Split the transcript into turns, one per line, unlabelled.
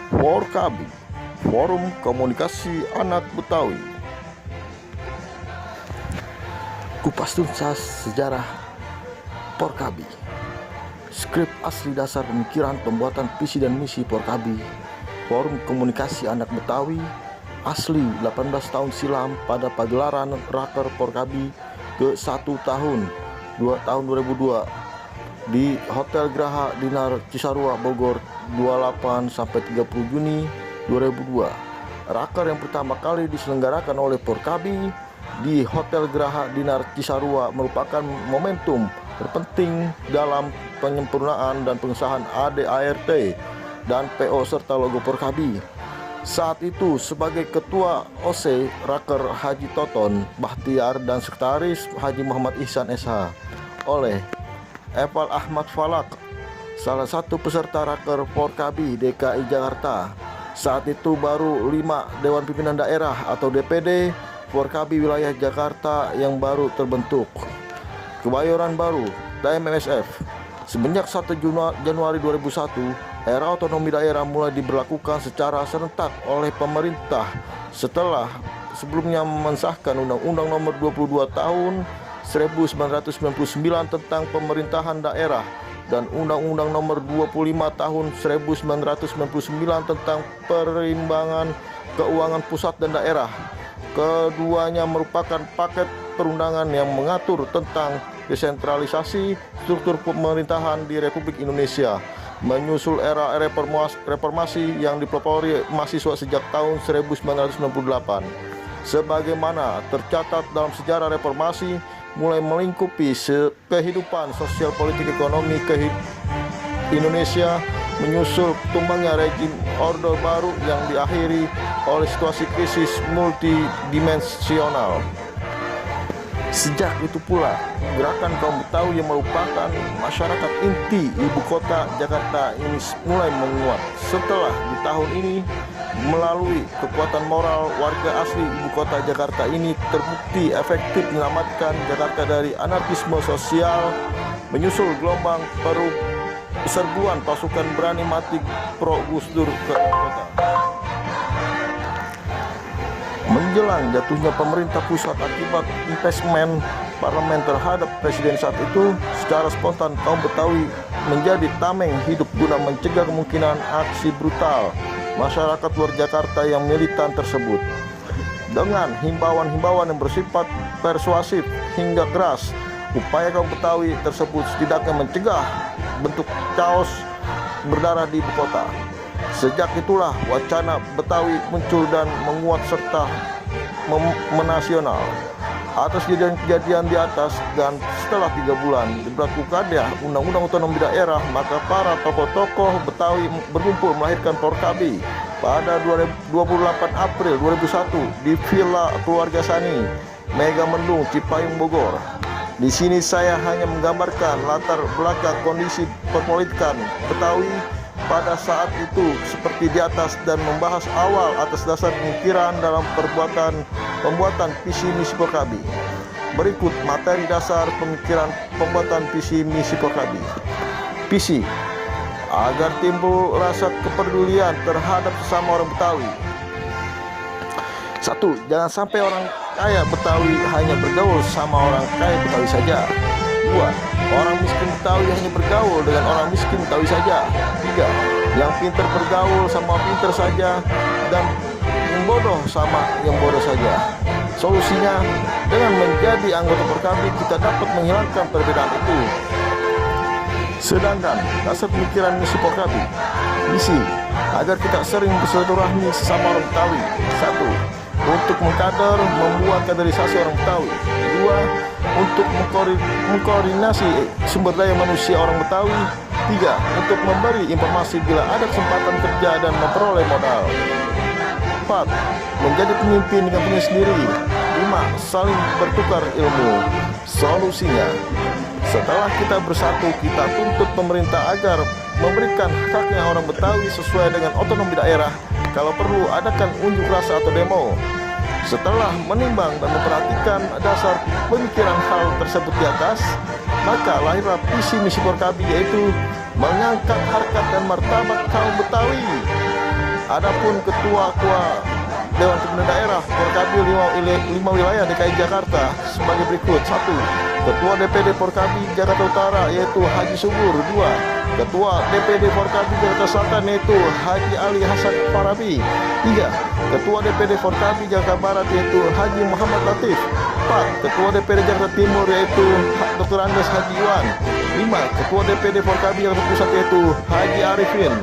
Forkabi, Forum Komunikasi Anak Betawi. Kupas tuntas sejarah Forkabi. Skrip asli dasar pemikiran pembuatan visi dan misi Forkabi, Forum Komunikasi Anak Betawi, asli 18 tahun silam pada pagelaran Raker Forkabi ke-1 tahun 2002 di Hotel Graha Dinar Cisarua Bogor 28-30 Juni 2002. Raker yang pertama kali diselenggarakan oleh Forkabi di Hotel Graha Dinar Cisarua merupakan momentum terpenting dalam penyempurnaan dan pengesahan ADART dan PO serta logo Forkabi. Saat itu sebagai Ketua OC Raker Haji Toton Bahtiar dan Sekretaris Haji Muhammad Ihsan SH oleh Eval Ahmad Falak, salah satu peserta Raker Forkabi DKI Jakarta. Saat itu baru 5 Dewan Pimpinan Daerah atau DPD Forkabi wilayah Jakarta yang baru terbentuk. Kebayoran Baru (TMSF). Semenjak 1 Januari 2001, era otonomi daerah mulai diberlakukan secara serentak oleh pemerintah setelah sebelumnya mensahkan Undang-Undang Nomor 22 Tahun 1999 tentang pemerintahan daerah dan Undang-Undang Nomor 25 Tahun 1999 tentang perimbangan keuangan pusat dan daerah. Keduanya merupakan paket perundangan yang mengatur tentang desentralisasi struktur pemerintahan di Republik Indonesia, menyusul era reformasi yang dipelopori mahasiswa sejak tahun 1998. Sebagaimana tercatat dalam sejarah reformasi, mulai melingkupi kehidupan sosial politik ekonomi Indonesia, menyusul tumbangnya rezim Orde Baru yang diakhiri oleh situasi krisis multidimensional. Sejak itu pula, gerakan kaum Betawi yang merupakan masyarakat inti ibu kota Jakarta ini mulai menguat. Setelah di tahun ini, melalui kekuatan moral warga asli ibu kota Jakarta ini terbukti efektif menyelamatkan Jakarta dari anarkisme sosial, menyusul gelombang serbuan pasukan berani mati pro Gus Dur ke kota. Menjelang jatuhnya pemerintah pusat akibat impeachment parlemen terhadap presiden saat itu, secara spontan kaum Betawi menjadi tameng hidup guna mencegah kemungkinan aksi brutal masyarakat luar Jakarta yang militan tersebut. Dengan himbauan-himbauan yang bersifat persuasif hingga keras, upaya kaum Betawi tersebut setidaknya mencegah bentuk chaos berdarah di ibu kota. Sejak itulah wacana Betawi muncul dan menguat serta menasional. Atas kejadian di atas dan setelah 3 bulan diberlakukannya Undang-Undang Otonomi Daerah, maka para tokoh-tokoh Betawi berkumpul melahirkan Forkabi pada 28 April 2001 di Villa Keluarga Sani, Mega Mendung, Cipayung, Bogor. Di sini saya hanya menggambarkan latar belakang kondisi perpolitikan Betawi pada saat itu seperti di atas dan membahas awal atas dasar pemikiran dalam pembuatan visi misi Forkabi. Berikut materi dasar pemikiran pembuatan visi misi Forkabi. Visi agar timbul rasa kepedulian terhadap sesama orang Betawi. 1. Jangan sampai orang kaya Betawi hanya bergaul sama orang kaya Betawi saja. 2. Orang miskin Betawi hanya bergaul dengan orang miskin Betawi saja. 3. Yang pintar bergaul sama pintar saja dan yang bodoh sama yang bodoh saja. Solusinya, dengan menjadi anggota Forkabi kita dapat menghilangkan perbedaan itu. Sedangkan dasar pemikiran misi Forkabi, misi agar kita sering bersilaturahmi sesama orang Betawi. 1. Untuk mengkader, membuat kaderisasi orang Betawi. 2. Untuk mengkoordinasi sumber daya manusia orang Betawi. 3. Untuk memberi informasi bila ada kesempatan kerja dan memperoleh modal. 4. Menjadi pemimpin dengan punya sendiri. 5. Saling bertukar ilmu. Solusinya, setelah kita bersatu, kita tuntut pemerintah agar memberikan haknya orang Betawi sesuai dengan otonomi daerah. Kalau perlu, adakan unjuk rasa atau demo. Setelah menimbang dan memperhatikan dasar pemikiran hal tersebut di atas, maka lahirlah visi misi Forkabi, yaitu mengangkat harkat dan martabat kaum Betawi. Adapun ketua Dewan Pembina Daerah Porkabi 5 wilayah DKI Jakarta sebagai berikut. 1. Ketua DPD Porkabi Jakarta Utara yaitu Haji Subur. 2. Ketua DPD Porkabi Jakarta Selatan yaitu Haji Ali Hasan Farabi. 3. Ketua DPD Porkabi Jakarta Barat yaitu Haji Muhammad Latif. 4. Ketua DPD Jakarta Timur yaitu Dr. Andes Haji Iwan. 5. Ketua DPD Porkabi Jakarta Pusat yaitu Haji Arifin.